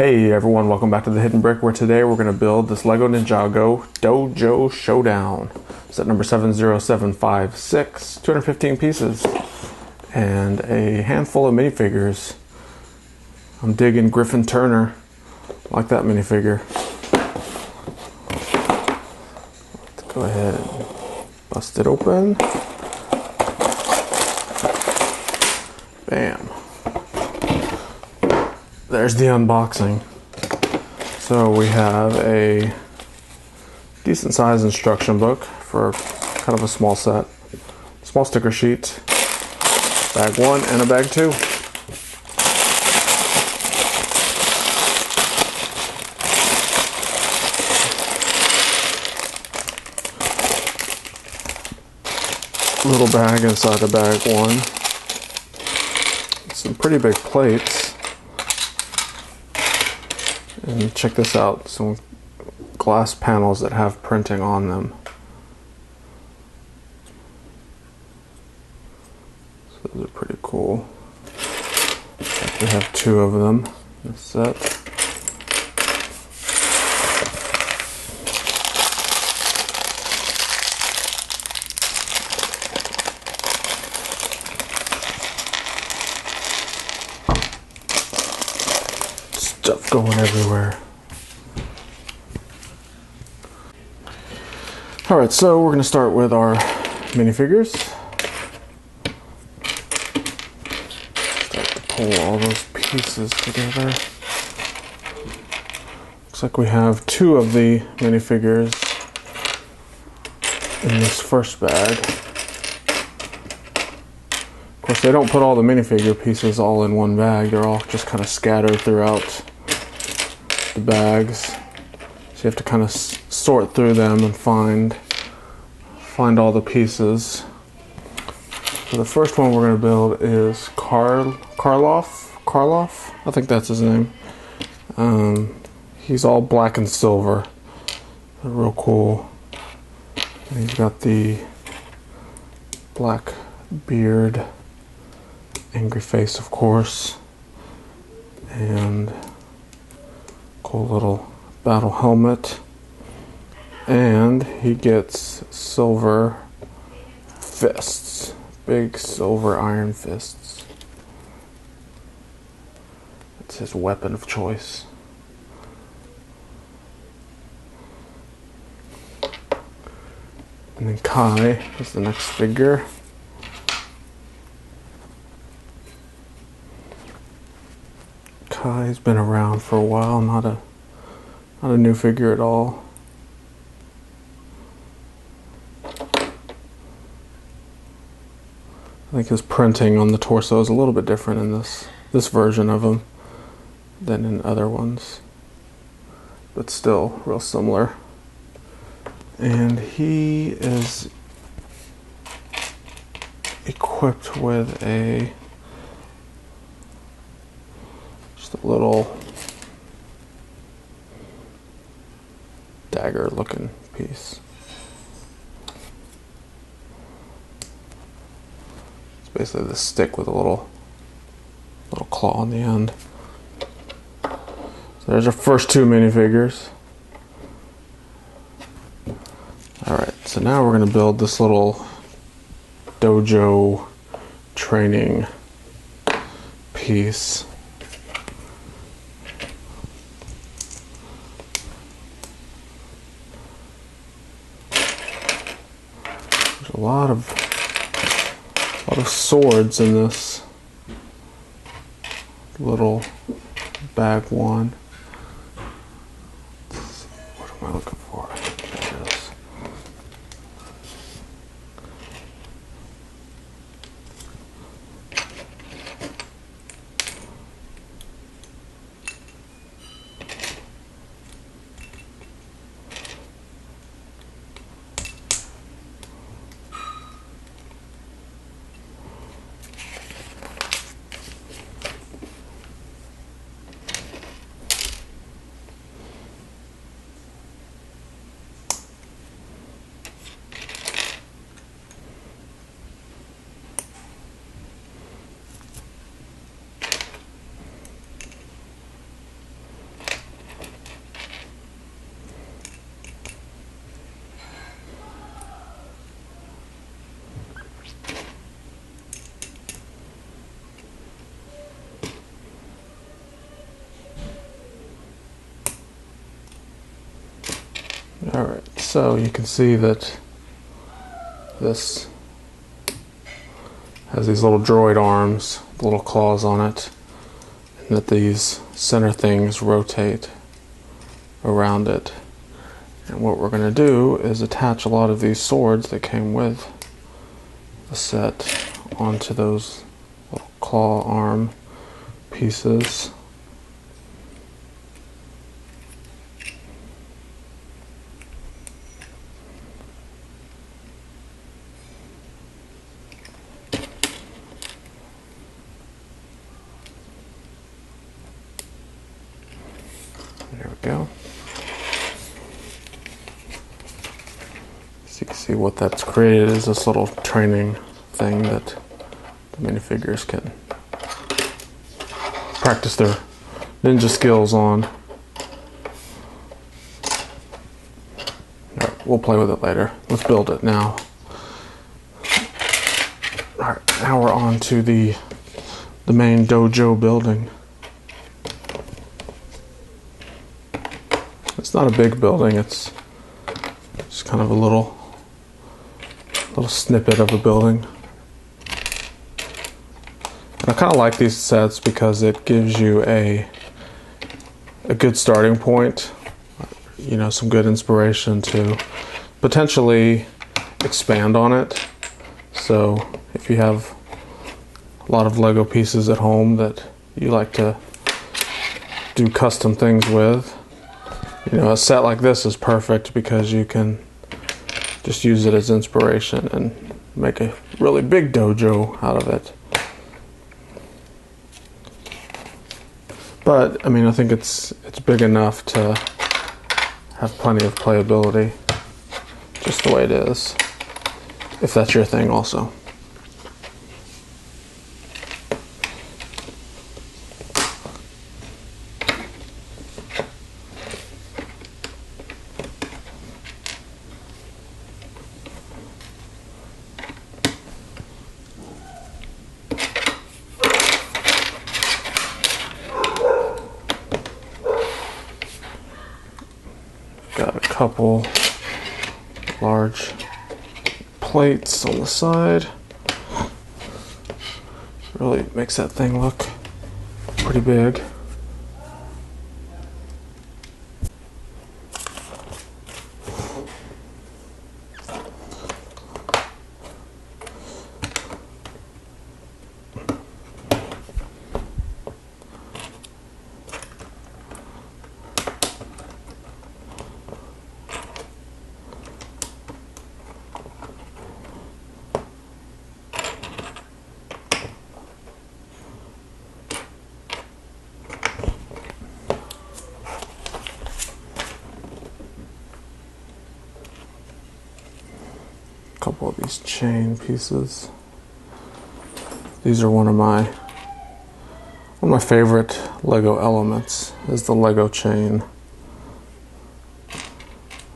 Hey everyone, welcome back to the Hidden Brick, where today we're going to build this Lego Ninjago Dojo Showdown. Set number 70756, 215 pieces, and a handful of minifigures. I'm digging Griffin Turner. I like that minifigure. Let's go ahead and bust it open. Bam. There's the unboxing. So we have a decent size instruction book for kind of a small set. Small sticker sheet. Bag 1 and a bag 2. Little bag inside the bag 1. Some pretty big plates. And check this out, some glass panels that have printing on them. So those are pretty cool. We have 2 of them in this set. Stuff going everywhere. Alright, so we're going to start with our minifigures. Start to pull all those pieces together. Looks like we have 2 of the minifigures in this first bag. Of course, they don't put all the minifigure pieces all in one bag. They're all just kind of scattered throughout the bags, so you have to kind of sort through them and find all the pieces. So the first one we're going to build is Karloff. I think that's his name. He's all black and silver. They're real cool. And he's got the black beard, angry face, of course, and cool little battle helmet, and he gets silver fists, big silver iron fists. It's his weapon of choice. And then Kai is the next figure. Kai's been around for a while, not a new figure at all. I think his printing on the torso is a little bit different in this version of him than in other ones, but still real similar. And he is equipped with a little dagger looking piece. It's basically the stick with a little claw on the end. So there's our first 2 minifigures. Alright, so now we're going to build this little dojo training piece. A lot of swords in this little bag 1. What am I looking for? There it is. So you can see that this has these little droid arms, little claws on it, and that these center things rotate around it. And what we're going to do is attach a lot of these swords that came with the set onto those little claw arm pieces. There we go. So you can see what that's created is this little training thing that the minifigures can practice their ninja skills on. Alright, we'll play with it later. Let's build it now. Alright, now we're on to the main dojo building. It's not a big building, it's just kind of a little snippet of a building. And I kind of like these sets because it gives you a good starting point, you know, some good inspiration to potentially expand on it. So if you have a lot of Lego pieces at home that you like to do custom things with, you know, a set like this is perfect because you can just use it as inspiration and make a really big dojo out of it. But I mean, I think it's big enough to have plenty of playability, just the way it is, if that's your thing also. Got a couple large plates on the side. Really makes that thing look pretty big. Couple of these chain pieces. These are one of my favorite Lego elements is the Lego chain.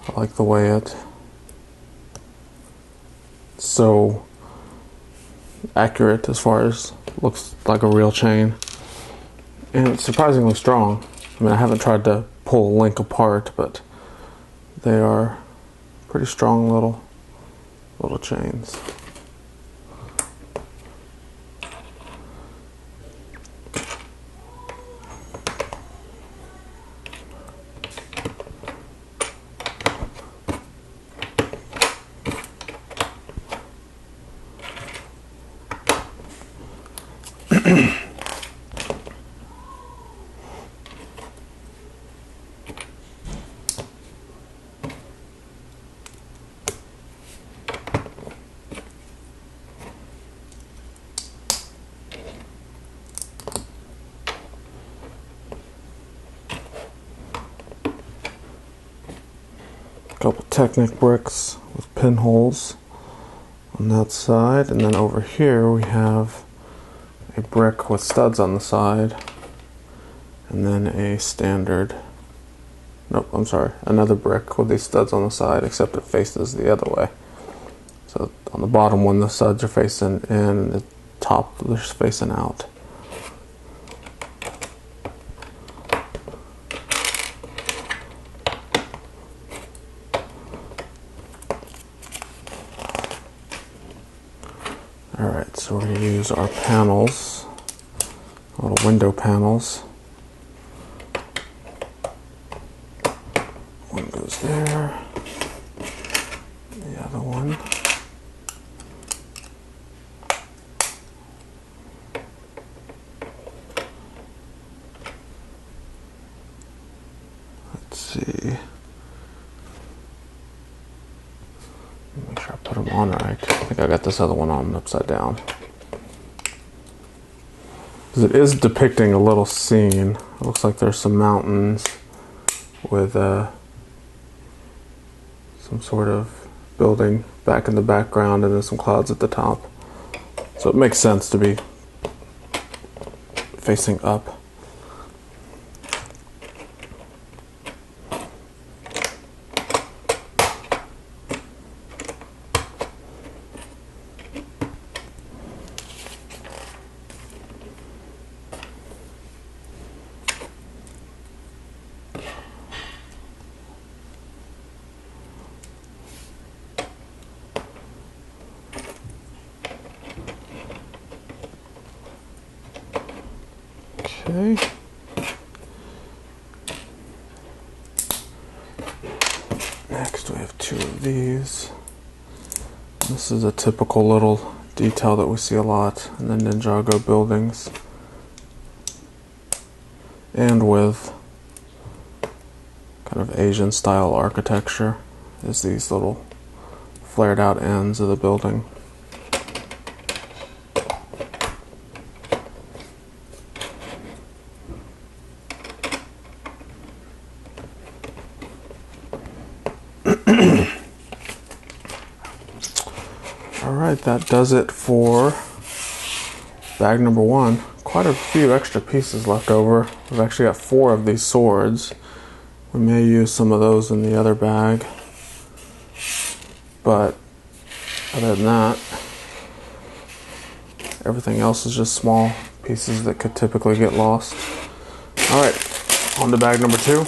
I like the way it's so accurate as far as looks like a real chain, and it's surprisingly strong. I mean, I haven't tried to pull a link apart, but they are pretty strong little chains. Couple Technic bricks with pinholes on that side, and then over here we have a brick with studs on the side, and then a standard, nope, I'm sorry, another brick with these studs on the side, except it faces the other way. So on the bottom one the studs are facing in, and the top they're facing out. Alright, so we're going to use our panels, little window panels. One goes there, the other one. Let's see. Make sure I put them on right. I think I got this other one on upside down. Because it is depicting a little scene. It looks like there's some mountains with some sort of building back in the background and then some clouds at the top. So it makes sense to be facing up. Okay. Next we have two of these. This is a typical little detail that we see a lot in the Ninjago buildings. And with kind of Asian style architecture is these little flared out ends of the building. Alright, that does it for bag number one. Quite a few extra pieces left over. We've actually got 4 of these swords. We may use some of those in the other bag. But other than that, everything else is just small pieces that could typically get lost. Alright, on to bag number 2.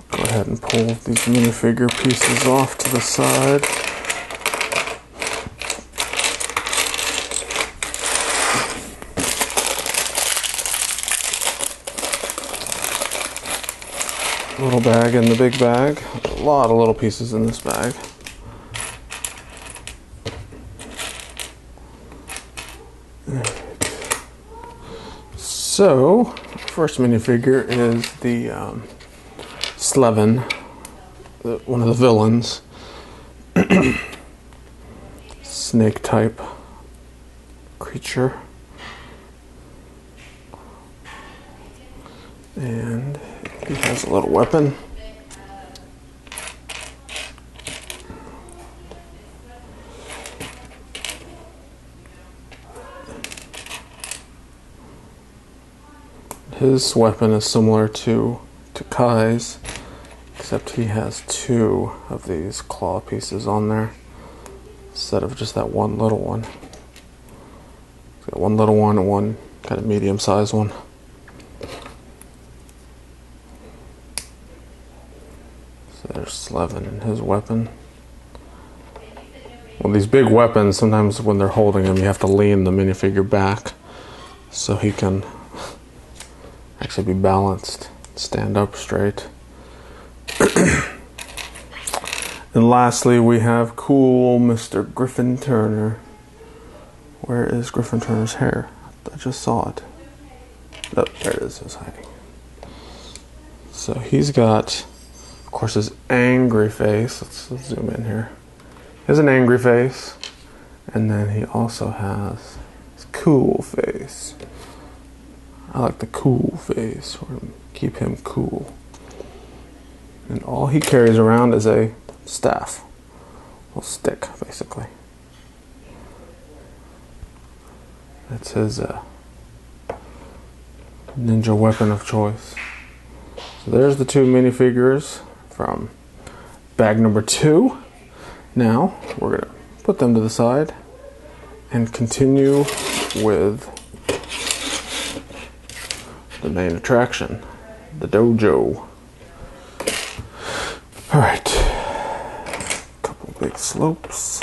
Go ahead and pull these minifigure pieces off to the side. Little bag and the big bag. A lot of little pieces in this bag. So, first minifigure is the Slevin, one of the villains. Snake type creature. And he has a little weapon. His weapon is similar to Kai's, except he has 2 of these claw pieces on there instead of just that one little one. He's got one little one and one kind of medium-sized one. So there's Slevin and his weapon. Well, these big weapons, sometimes when they're holding them, you have to lean the minifigure back so he can actually be balanced, stand up straight. And lastly, we have cool Mr. Griffin Turner. Where is Griffin Turner's hair? I just saw it. Oh, there it is. It's hiding. So he's got, of course, his angry face. Let's zoom in here. He has an angry face, and then he also has his cool face. I like the cool face. We're gonna keep him cool. And all he carries around is a staff. A little stick, basically. That's his ninja weapon of choice. So there's the 2 minifigures from bag number 2. Now, we're going to put them to the side and continue with the main attraction, the dojo. All right, couple big slopes.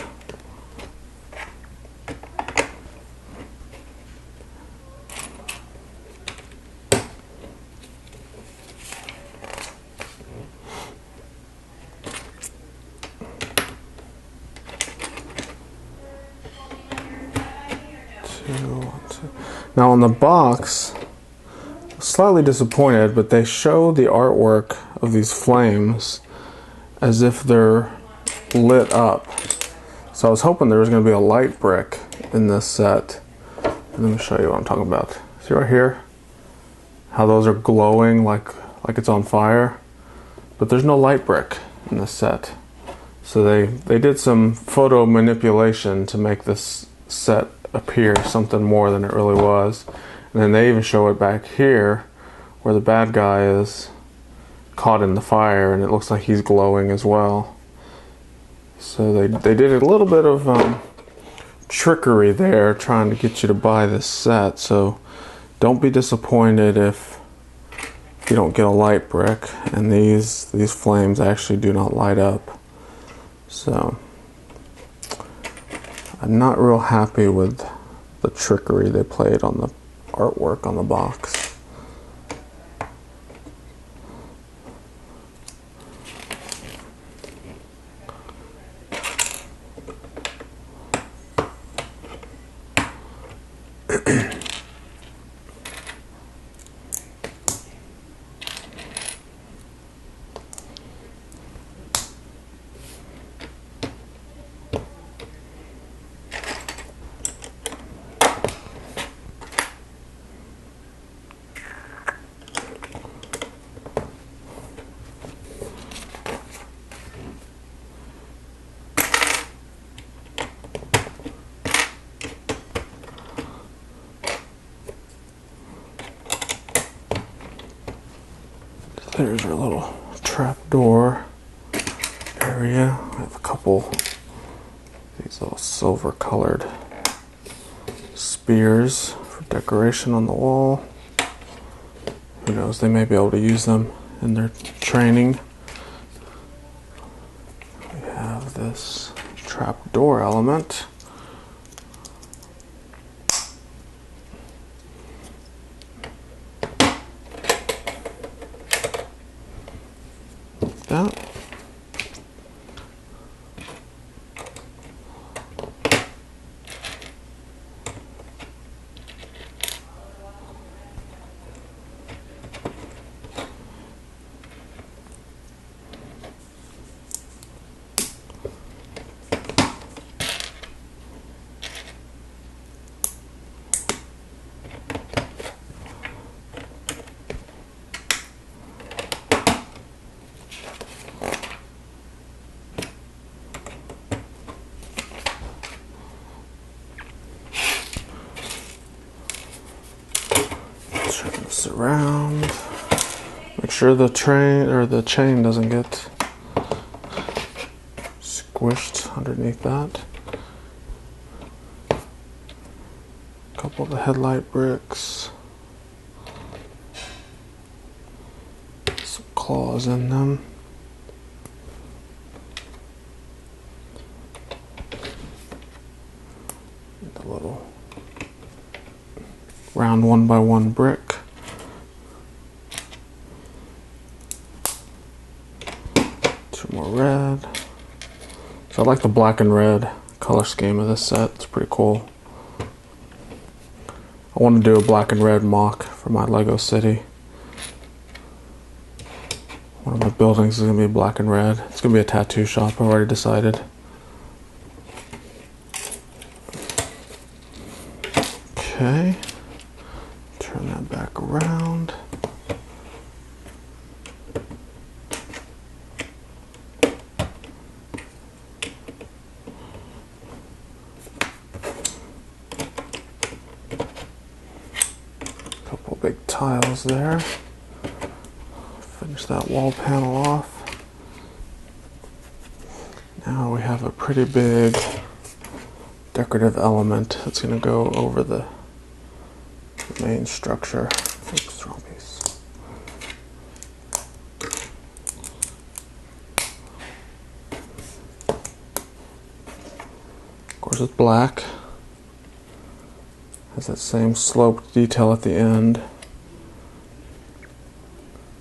Now on the box, slightly disappointed, but they show the artwork of these flames as if they're lit up. So I was hoping there was going to be a light brick in this set. And let me show you what I'm talking about. See right here? How those are glowing like it's on fire. But there's no light brick in this set. So they did some photo manipulation to make this set appear something more than it really was. And then they even show it back here where the bad guy is caught in the fire and it looks like he's glowing as well. So they did a little bit of trickery there trying to get you to buy this set. So don't be disappointed if you don't get a light brick, and these flames actually do not light up. So I'm not real happy with the trickery they played on the artwork on the box. There's our little trap door area. I have a couple of these little silver colored spears for decoration on the wall. Who knows, they may be able to use them in their training. We have this trap door element. That. Turn this around. Make sure the chain doesn't get squished underneath that. A couple of the headlight bricks. Some claws in them. The little round 1x1 brick. Two more red. So I like the black and red color scheme of this set. It's pretty cool. I want to do a black and red mock for my Lego city. One of my buildings is going to be black and red. It's going to be a tattoo shop, I've already decided. Okay. Turn that back around. Couple big tiles there. Finish that wall panel off. Now we have a pretty big decorative element that's going to go over the main structure. Oops, wrong piece. Of course, it's black. Has that same sloped detail at the end.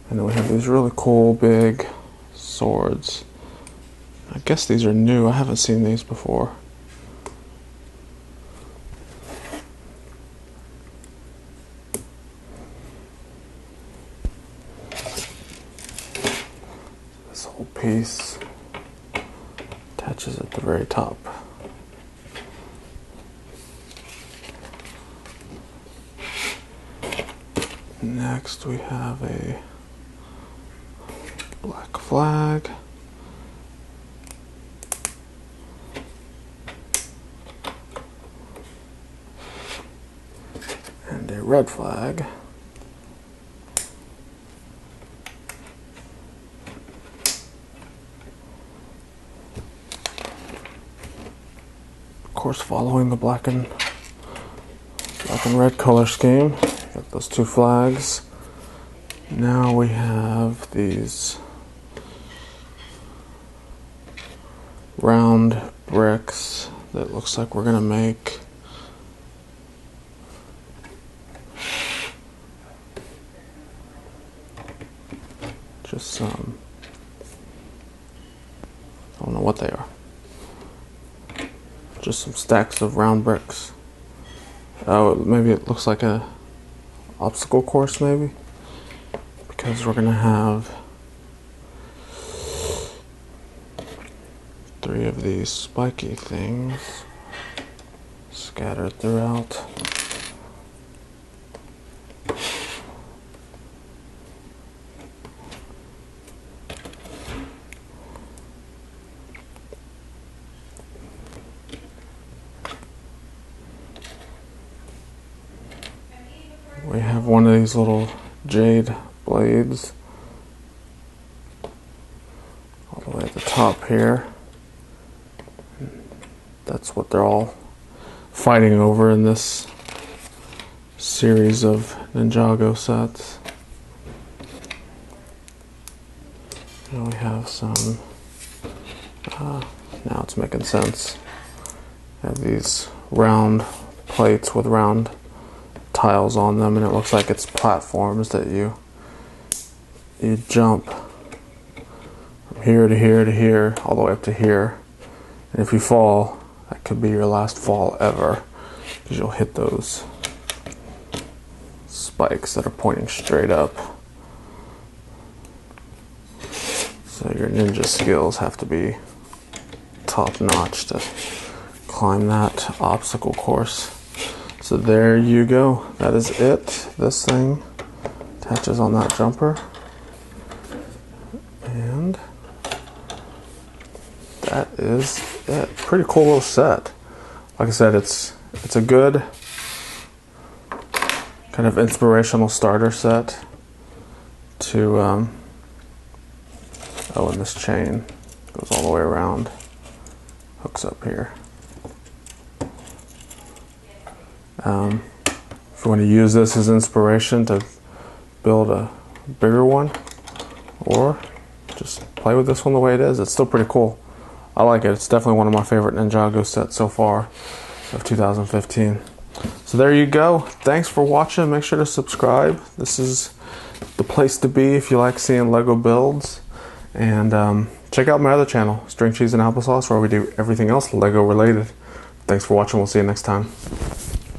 And then we have these really cool big swords. I guess these are new. I haven't seen these before. This whole piece attaches at the very top. Next we have a black flag. And a red flag. Of course, following the black and red color scheme. Got those two flags. Now we have these round bricks that looks like we're gonna make just some, I don't know what they are, just some stacks of round bricks. Oh, maybe it looks like a obstacle course, maybe, because we're gonna have 3 of these spiky things scattered throughout. We have one of these little jade blades all the way at the top here. That's what they're all fighting over in this series of Ninjago sets. And we have some, now it's making sense. We have these round plates with round tiles on them, and it looks like it's platforms that you jump from here to here to here, all the way up to here. And if you fall, that could be your last fall ever, because you'll hit those spikes that are pointing straight up. So your ninja skills have to be top notch to climb that obstacle course. So there you go. That is it. This thing attaches on that jumper. And that is it. Pretty cool little set. Like I said, it's a good kind of inspirational starter set to oh, and this chain goes all the way around, hooks up here. If you want to use this as inspiration to build a bigger one, or just play with this one the way it is, it's still pretty cool. I like it. It's definitely one of my favorite Ninjago sets so far of 2015. So there you go. Thanks for watching. Make sure to subscribe. This is the place to be if you like seeing Lego builds. And check out my other channel, String Cheese and Applesauce, where we do everything else Lego related. Thanks for watching. We'll see you next time.